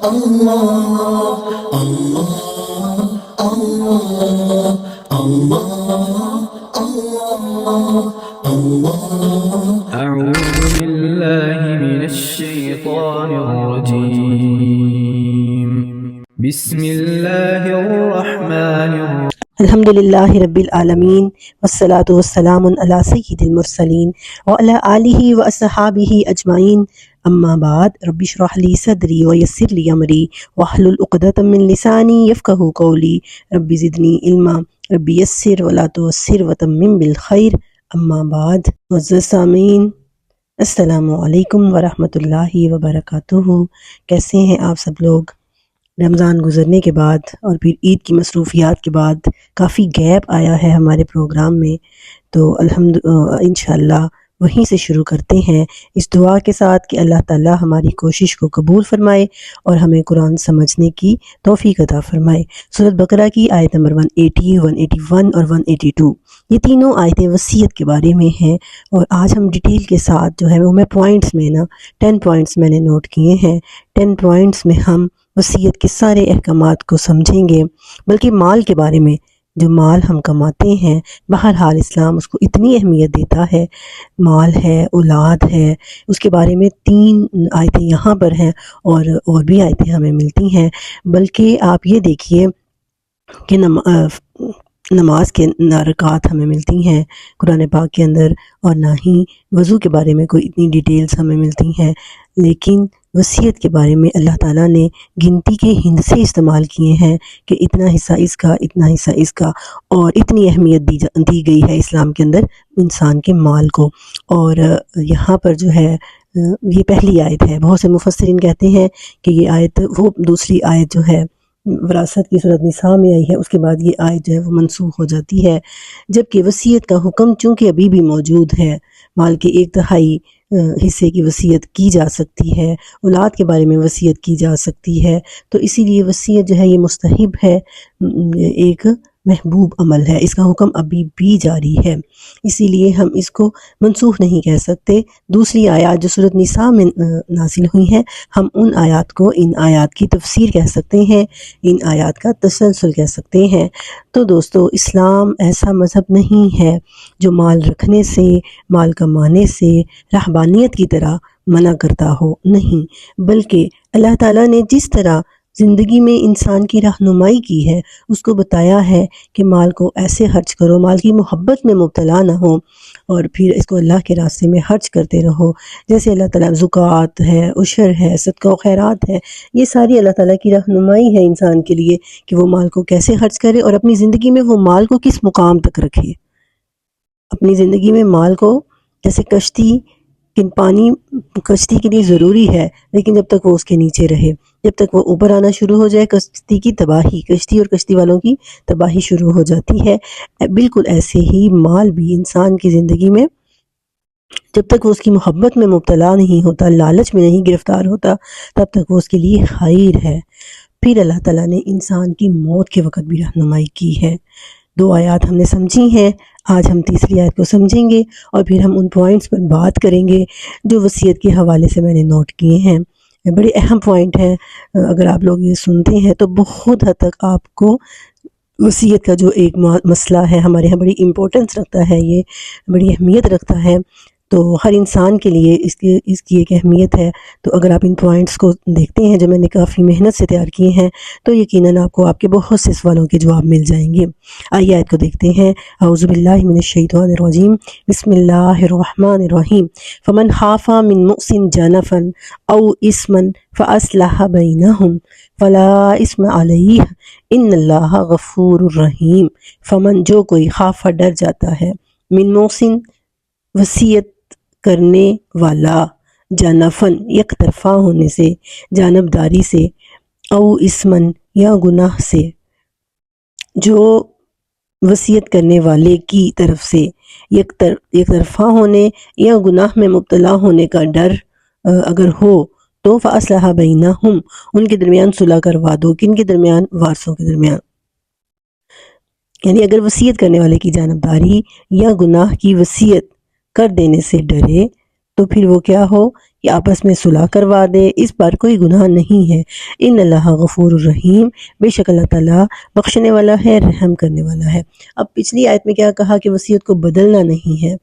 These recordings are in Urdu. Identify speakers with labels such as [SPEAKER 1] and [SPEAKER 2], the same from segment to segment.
[SPEAKER 1] اللہ اللہ اللہ اللہ اللہ اللہ
[SPEAKER 2] أعوذ بالله من الشيطان الرجيم بسم الله الرحمن الرحيم
[SPEAKER 3] الحمد للہ رب العالمین والصلاة والسلام علی سید المرسلین وعلی آلہ واصحابہ اجمعین اما بعد رب اشرح لی صدری ویسر لی امری واحلل عقدۃ من لسانی یفقہوا قولی رب زدنی علما رب یسر ولا تعسر وتمم بالخیر اما بعد معزز سامعین السلام علیکم ورحمۃ اللہ وبرکاتہ۔ کیسے ہیں آپ سب لوگ؟ رمضان گزرنے کے بعد اور پھر عید کی مصروفیات کے بعد کافی گیپ آیا ہے ہمارے پروگرام میں، تو انشاءاللہ وہیں سے شروع کرتے ہیں اس دعا کے ساتھ کہ اللہ تعالیٰ ہماری کوشش کو قبول فرمائے اور ہمیں قرآن سمجھنے کی توفیق عطا فرمائے۔ سورۃ بقرہ کی آیت نمبر 180، 181 اور 182 یہ تینوں آیتیں وصیت کے بارے میں ہیں، اور آج ہم ڈیٹیل کے ساتھ جو ہے وہ میں پوائنٹس میں 10 پوائنٹس میں نے نوٹ کیے ہیں۔ 10 پوائنٹس میں ہم وصیت کے سارے احکامات کو سمجھیں گے، بلکہ مال کے بارے میں، جو مال ہم کماتے ہیں بہرحال اسلام اس کو اتنی اہمیت دیتا ہے، مال ہے، اولاد ہے، اس کے بارے میں 3 آیتیں یہاں پر ہیں اور بھی آیتیں ہمیں ملتی ہیں۔ بلکہ آپ یہ دیکھیے کہ نماز کے رکعات ہمیں ملتی ہیں قرآن پاک کے اندر، اور نہ ہی وضو کے بارے میں کوئی اتنی ڈیٹیلز ہمیں ملتی ہیں، لیکن وصیت کے بارے میں اللہ تعالیٰ نے گنتی کے ہندسے استعمال کیے ہیں کہ اتنا حصہ اس کا، اتنا حصہ اس کا، اور اتنی اہمیت دی گئی ہے اسلام کے اندر انسان کے مال کو۔ اور یہاں پر جو ہے یہ پہلی آیت ہے، بہت سے مفسرین کہتے ہیں کہ یہ آیت وہ دوسری آیت جو ہے وراثت کی سورۃ نساء میں آئی ہے، اس کے بعد یہ آیت جو ہے وہ منسوخ ہو جاتی ہے، جبکہ وصیت کا حکم چونکہ ابھی بھی موجود ہے، مال کے 1/3 حصے کی وصیت کی جا سکتی ہے، اولاد کے بارے میں وصیت کی جا سکتی ہے، تو اسی لیے وصیت جو ہے یہ مستحب ہے، ایک محبوب عمل ہے، اس کا حکم ابھی بھی جاری ہے، اسی لیے ہم اس کو منسوخ نہیں کہہ سکتے۔ دوسری آیات جو سورۃ نساء میں نازل ہوئی ہیں، ہم ان آیات کو ان آیات کی تفسیر کہہ سکتے ہیں، ان آیات کا تسلسل کہہ سکتے ہیں۔ تو دوستو، اسلام ایسا مذہب نہیں ہے جو مال رکھنے سے، مال کمانے سے رہبانیت کی طرح منع کرتا ہو، نہیں، بلکہ اللہ تعالیٰ نے جس طرح زندگی میں انسان کی رہنمائی کی ہے، اس کو بتایا ہے کہ مال کو ایسے خرچ کرو، مال کی محبت میں مبتلا نہ ہو، اور پھر اس کو اللہ کے راستے میں خرچ کرتے رہو، جیسے اللہ تعالیٰ زکوٰۃ ہے، عشر ہے، صدقہ و خیرات ہے، یہ ساری اللہ تعالیٰ کی رہنمائی ہے انسان کے لیے کہ وہ مال کو کیسے خرچ کرے اور اپنی زندگی میں وہ مال کو کس مقام تک رکھے۔ اپنی زندگی میں مال کو، جیسے پانی کشتی کے لیے ضروری ہے، لیکن جب تک وہ اس کے نیچے رہے، جب تک وہ اوپر آنا شروع ہو جائے کشتی کی تباہی، کشتی اور کشتی والوں کی تباہی شروع ہو جاتی ہے۔ بالکل ایسے ہی مال بھی انسان کی زندگی میں جب تک وہ اس کی محبت میں مبتلا نہیں ہوتا، لالچ میں نہیں گرفتار ہوتا، تب تک وہ اس کے لیے خیر ہے۔ پھر اللہ تعالیٰ نے انسان کی موت کے وقت بھی رہنمائی کی ہے۔ 2 آیات ہم نے سمجھی ہیں، آج ہم تیسری آیت کو سمجھیں گے، اور پھر ہم ان پوائنٹس پر بات کریں گے جو وصیت کے حوالے سے میں نے نوٹ کیے ہیں۔ بڑے اہم پوائنٹ ہیں، اگر آپ لوگ یہ سنتے ہیں تو بہت حد تک آپ کو وصیت کا جو ایک مسئلہ ہے ہمارے یہاں بڑی امپورٹنس رکھتا ہے، یہ بڑی اہمیت رکھتا ہے، تو ہر انسان کے لیے اس کی ایک اہمیت ہے۔ تو اگر آپ ان پوائنٹس کو دیکھتے ہیں جو میں نے کافی محنت سے تیار کیے ہیں، تو یقیناً آپ کو آپ کے بہت سے سوالوں کے جواب مل جائیں گے۔ آئیے آیت کو دیکھتے ہیں۔ اعوذ باللہ من الشیطان الرجیم، بسم اللہ الرحمن الرحیم۔ فمن خاف من موص جنفا او اثما فاصلح بینہم فلا اثم علیہ ان اللہ غفور الرحیم۔ فمن، جو کوئی، خاف ڈر جاتا ہے، من موص وصیت کرنے والا، جانفن یک طرفہ ہونے سے، جانبداری سے، او اسمن یا گناہ سے، جو وصیت کرنے والے کی طرف سے یک طرفہ ہونے یا گناہ میں مبتلا ہونے کا ڈر اگر ہو تو فاصلح بینہم، ان کے درمیان صلح کروا دو۔ کن کے درمیان؟ وارثوں کے درمیان۔ یعنی اگر وصیت کرنے والے کی جانبداری یا گناہ کی وصیت کر دینے سے ڈرے تو پھر وہ کیا ہو کہ آپس میں صلح کروا دے، اس پر کوئی گناہ نہیں ہے۔ ان اللہ غفور الرحیم، بے شک اللہ تعالیٰ بخشنے والا ہے، رحم کرنے والا ہے۔ اب پچھلی آیت میں کیا کہا کہ وصیت کو بدلنا نہیں ہے،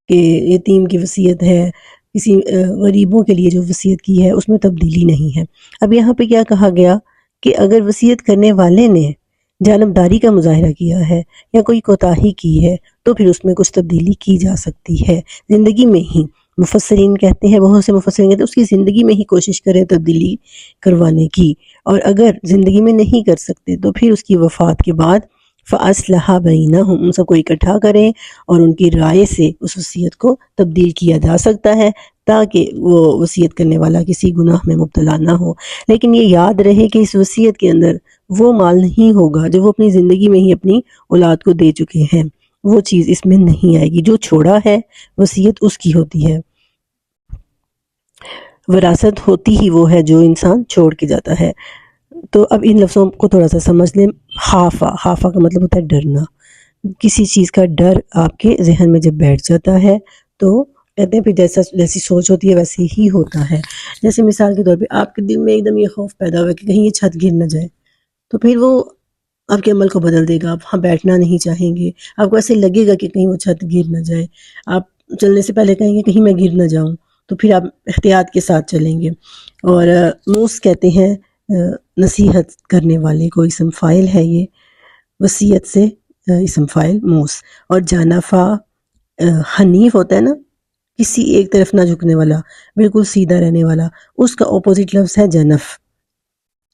[SPEAKER 3] کہ یتیم کی وصیت ہے، کسی غریبوں کے لیے جو وصیت کی ہے اس میں تبدیلی نہیں ہے۔ اب یہاں پہ کیا کہا گیا کہ اگر وصیت کرنے والے نے جانبداری کا مظاہرہ کیا ہے یا کوئی کوتاہی کی ہے تو پھر اس میں کچھ تبدیلی کی جا سکتی ہے زندگی میں ہی۔ مفسرین کہتے ہیں، بہت سے مفسرین کہتے ہیں اس کی زندگی میں ہی کوشش کریں تبدیلی کروانے کی، اور اگر زندگی میں نہیں کر سکتے تو پھر اس کی وفات کے بعد فَأَصْلَحَ بَيْنَهُمْ، ان سب کو اکٹھا کریں اور ان کی رائے سے اس وصیت کو تبدیل کیا جا سکتا ہے تاکہ وہ وصیت کرنے والا کسی گناہ میں مبتلا نہ ہو۔ لیکن یہ یاد رہے کہ اس وصیت کے اندر وہ مال نہیں ہوگا جو وہ اپنی زندگی میں ہی اپنی اولاد کو دے چکے ہیں، وہ چیز اس میں نہیں آئے گی۔ جو چھوڑا ہے وصیت اس کی ہوتی ہے، وراثت ہوتی ہی وہ ہے جو انسان چھوڑ کے جاتا ہے۔ تو اب ان لفظوں کو تھوڑا سا سمجھ لیں۔ خافہ کا مطلب ہوتا ہے ڈرنا، کسی چیز کا ڈر آپ کے ذہن میں جب بیٹھ جاتا ہے تو کہتے ہیں پھر جیسی سوچ ہوتی ہے ویسے ہی ہوتا ہے۔ جیسے مثال کے طور پہ آپ کے دل میں ایک دم یہ خوف پیدا ہوا کہ کہیں یہ چھت گر نہ جائے، تو پھر وہ آپ کے عمل کو بدل دے گا، آپ وہاں بیٹھنا نہیں چاہیں گے، آپ کو ایسے لگے گا کہ کہیں وہ چھت گر نہ جائے، آپ چلنے سے پہلے کہیں گے کہیں میں گر نہ جاؤں، تو پھر آپ احتیاط کے ساتھ چلیں گے۔ اور موس کہتے ہیں نصیحت کرنے والے کو، اسم فاعل ہے یہ، وصیت سے اسم فاعل موس۔ اور جانفا حنیف ہوتا ہے نا، کسی ایک طرف نہ جھکنے والا، بالکل سیدھا رہنے والا، اس کا اپوزٹ لفظ ہے جنف،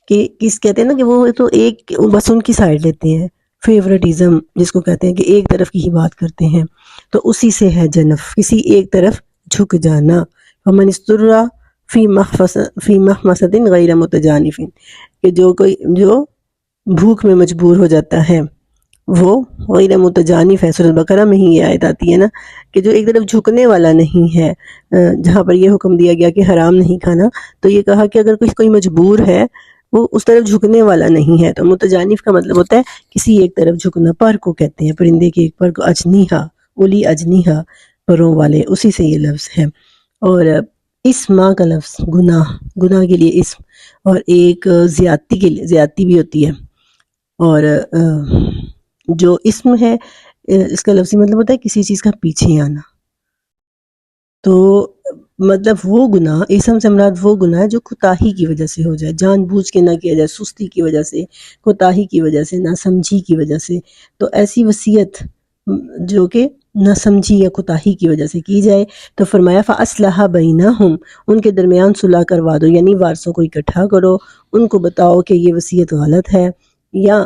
[SPEAKER 3] کہ کس کہتے ہیں نا کہ وہ تو ایک بس ان کی سائڈ لیتے ہیں، فیورٹزم جس کو کہتے ہیں کہ ایک طرف کی ہی بات کرتے ہیں، تو اسی سے ہے جنف، کسی ایک طرف جھک جانا۔ فمن استر فی مخمصۃ غیر متجانف، کہ جو بھوک میں مجبور ہو جاتا ہے وہ غیر متجانف ہے۔ سورۃ بقرہ میں ہی یہ آیت آتی ہے نا کہ جو ایک طرف جھکنے والا نہیں ہے، جہاں پر یہ حکم دیا گیا کہ حرام نہیں کھانا، تو یہ کہا کہ اگر کوئی مجبور ہے وہ اس طرف جھکنے والا نہیں ہے، تو متجانف کا مطلب ہوتا ہے کسی ایک طرف جھکنا۔ پر کو کہتے ہیں، پرندے کے ایک پر کو، اجنیہا، اولی اجنیہا، پروں والے، اسی سے یہ لفظ ہے۔ اور اسم کا لفظ گناہ کے لیے اسم، اور ایک زیادتی کے لیے زیادتی بھی ہوتی ہے۔ اور جو اسم ہے اس کا لفظی مطلب ہوتا ہے کسی چیز کا پیچھے آنا، تو مطلب وہ گناہ، اسم سے مراد وہ گناہ ہے جو کوتاہی کی وجہ سے ہو جائے، جان بوجھ کے نہ کیا جائے، سستی کی وجہ سے، کوتاہی کی وجہ سے، نہ سمجھی کی وجہ سے۔ تو ایسی وصیت جو کہ نہ سمجھی یا کوتاہی کی وجہ سے کی جائے، تو فرمایا فَأَصْلَحَ بَيْنَهُمْ، ان کے درمیان صلح کروا دو، یعنی وارثوں کو اکٹھا کرو، ان کو بتاؤ کہ یہ وصیت غلط ہے، یا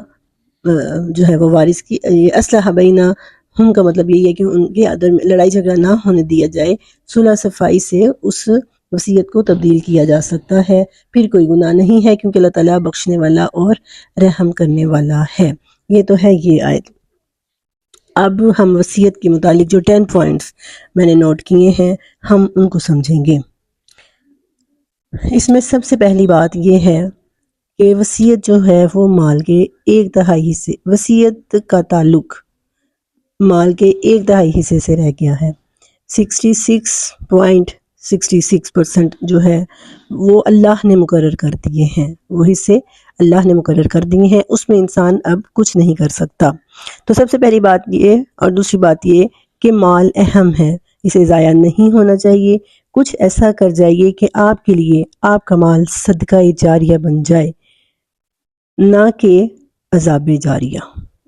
[SPEAKER 3] جو ہے وہ وارث کی اصلح بینہم کا مطلب یہی ہے کہ ان کے درمیان لڑائی جھگڑا نہ ہونے دیا جائے، صلح صفائی سے اس وصیت کو تبدیل کیا جا سکتا ہے، پھر کوئی گناہ نہیں ہے، کیونکہ اللہ تعالیٰ بخشنے والا اور رحم کرنے والا ہے۔ یہ تو ہے یہ آیت۔ اب ہم وصیت کے متعلق جو 10 پوائنٹس میں نے نوٹ کیے ہیں ہم ان کو سمجھیں گے۔ اس میں سب سے پہلی بات یہ ہے کہ وصیت جو ہے وہ مال کے 1/3 حصے، وصیت کا تعلق مال کے 1/3 حصے سے رہ گیا ہے۔ 66.66% جو ہے وہ اللہ نے مقرر کر دیے ہیں، وہ حصے اللہ نے مقرر کر دیے ہیں، اس میں انسان اب کچھ نہیں کر سکتا۔ تو سب سے پہلی بات یہ، اور دوسری بات یہ کہ مال اہم ہے، اسے ضائع نہیں ہونا چاہیے۔ کچھ ایسا کر جائیے کہ آپ کے لیے آپ کا مال صدقہ جاریہ بن جائے، نہ کہ عذاب جاریہ،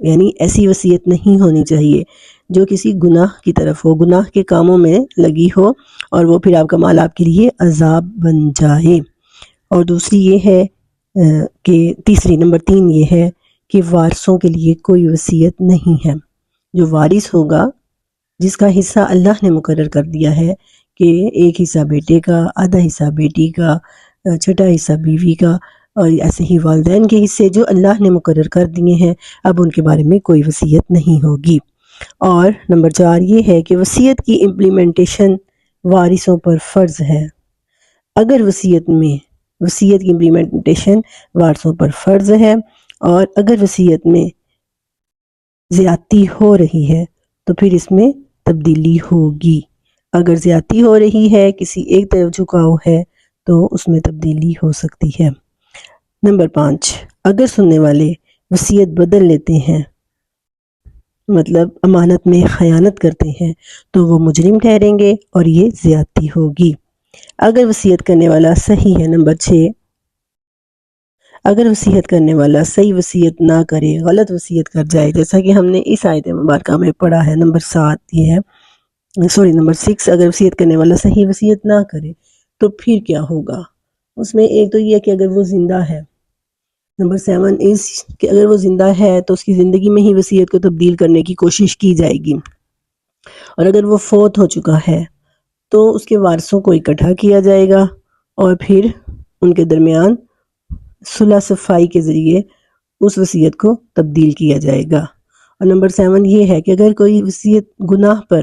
[SPEAKER 3] یعنی ایسی وصیت نہیں ہونی چاہیے جو کسی گناہ کی طرف ہو، گناہ کے کاموں میں لگی ہو اور وہ پھر آپ کا مال آپ کے لیے عذاب بن جائے۔ اور دوسری یہ ہے کہ نمبر 3 یہ ہے کہ وارثوں کے لیے کوئی وصیت نہیں ہے۔ جو وارث ہوگا، جس کا حصہ اللہ نے مقرر کر دیا ہے کہ ایک حصہ بیٹے کا، آدھا حصہ بیٹی کا، چھٹا حصہ بیوی کا، اور ایسے ہی والدین کے حصے جو اللہ نے مقرر کر دیے ہیں، اب ان کے بارے میں کوئی وصیت نہیں ہوگی۔ اور نمبر 4 یہ ہے کہ وصیت کی امپلیمنٹیشن وارثوں پر فرض ہے۔ اگر وصیت کی امپلیمنٹیشن وارثوں پر فرض ہے، اور اگر وصیت میں زیادتی ہو رہی ہے تو پھر اس میں تبدیلی ہوگی۔ اگر زیادتی ہو رہی ہے، کسی ایک طرف جھکاؤ ہے تو اس میں تبدیلی ہو سکتی ہے۔ نمبر 5، اگر سننے والے وصیت بدل لیتے ہیں، مطلب امانت میں خیانت کرتے ہیں، تو وہ مجرم ٹھہریں گے اور یہ زیادتی ہوگی۔ اگر وصیت کرنے والا صحیح ہے، نمبر 6، اگر وصیت کرنے والا صحیح وصیت نہ کرے، غلط وصیت کر جائے، جیسا کہ ہم نے اس آیت مبارکہ میں پڑھا ہے، نمبر 7 یہ ہے، نمبر 6، اگر وصیت کرنے والا صحیح وصیت نہ کرے تو پھر کیا ہوگا؟ اس میں ایک تو یہ ہے کہ اگر وہ زندہ ہے، نمبر 7 اس کہ اگر وہ زندہ ہے تو اس کی زندگی میں ہی وصیت کو تبدیل کرنے کی کوشش کی جائے گی، اور اگر وہ فوت ہو چکا ہے تو اس کے وارثوں کو اکٹھا کیا جائے گا اور پھر ان کے درمیان صلح صفائی کے ذریعے اس وصیت کو تبدیل کیا جائے گا۔ اور نمبر 7 یہ ہے کہ اگر کوئی وصیت گناہ پر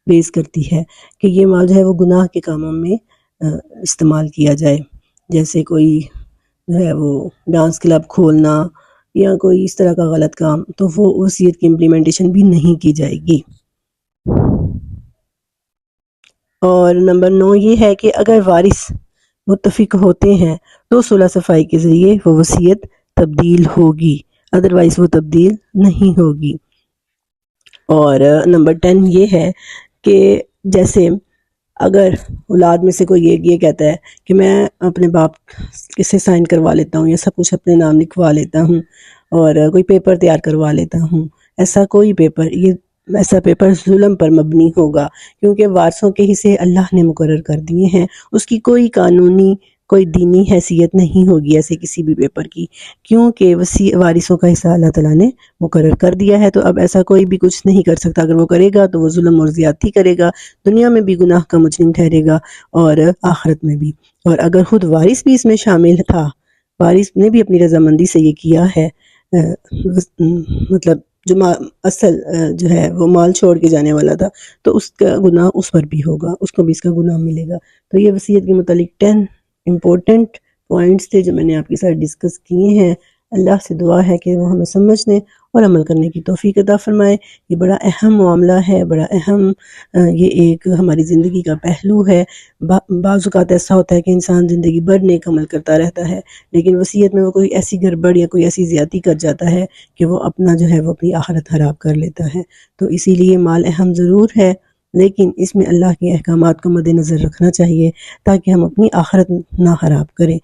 [SPEAKER 3] بیس کرتی ہے کہ یہ مال جو ہے وہ گناہ کے کاموں میں استعمال کیا جائے، جیسے کوئی جو ہے وہ ڈانس کلب کھولنا یا کوئی اس طرح کا غلط کام، تو وہ وصیت کی امپلیمنٹیشن بھی نہیں کی جائے گی۔ اور نمبر 9 یہ ہے کہ اگر وارث متفق ہوتے ہیں تو صلح صفائی کے ذریعے وہ وصیت تبدیل ہوگی، ادروائز وہ تبدیل نہیں ہوگی۔ اور نمبر 10 یہ ہے کہ جیسے اگر اولاد میں سے کوئی ایک یہ کہتا ہے کہ میں اپنے باپ سے سائن کروا لیتا ہوں یا سب کچھ اپنے نام لکھوا لیتا ہوں اور کوئی پیپر تیار کروا لیتا ہوں، ایسا کوئی پیپر ایسا پیپر ظلم پر مبنی ہوگا، کیونکہ وارثوں کے حصے اللہ نے مقرر کر دیے ہیں، اس کی کوئی قانونی کوئی دینی حیثیت نہیں ہوگی ایسے کسی بھی پیپر کی، کیونکہ وارثوں کا حصہ اللہ تعالیٰ نے مقرر کر دیا ہے۔ تو اب ایسا کوئی بھی کچھ نہیں کر سکتا، اگر وہ کرے گا تو وہ ظلم اور زیادتی کرے گا، دنیا میں بھی گناہ کا مجرم ٹھہرے گا اور آخرت میں بھی۔ اور اگر خود وارث بھی اس میں شامل تھا، وارث نے بھی اپنی رضامندی سے یہ کیا ہے، مطلب جو اصل جو ہے وہ مال چھوڑ کے جانے والا تھا، تو اس کا گناہ اس پر بھی ہوگا، اس کو بھی اس کا گناہ ملے گا۔ تو یہ وصیت کے متعلق 10 امپورٹنٹ پوائنٹس تھے جو میں نے آپ کے ساتھ ڈسکس کیے ہیں۔ اللہ سے دعا ہے کہ وہ ہمیں سمجھنے اور عمل کرنے کی توفیق عطا فرمائے۔ یہ بڑا اہم معاملہ ہے، بڑا اہم یہ ایک ہماری زندگی کا پہلو ہے۔ بعض اوقات ایسا ہوتا ہے کہ انسان زندگی بھر نیک عمل کرتا رہتا ہے، لیکن وصیت میں وہ کوئی ایسی گڑبڑ یا کوئی ایسی زیادتی کر جاتا ہے کہ وہ اپنا جو ہے وہ اپنی آخرت خراب کر لیتا ہے۔ تو اسی لیے مال اہم ضرور ہے، لیکن اس میں اللہ کے احکامات کو مد نظر رکھنا چاہیے تاکہ ہم اپنی آخرت نہ خراب کریں۔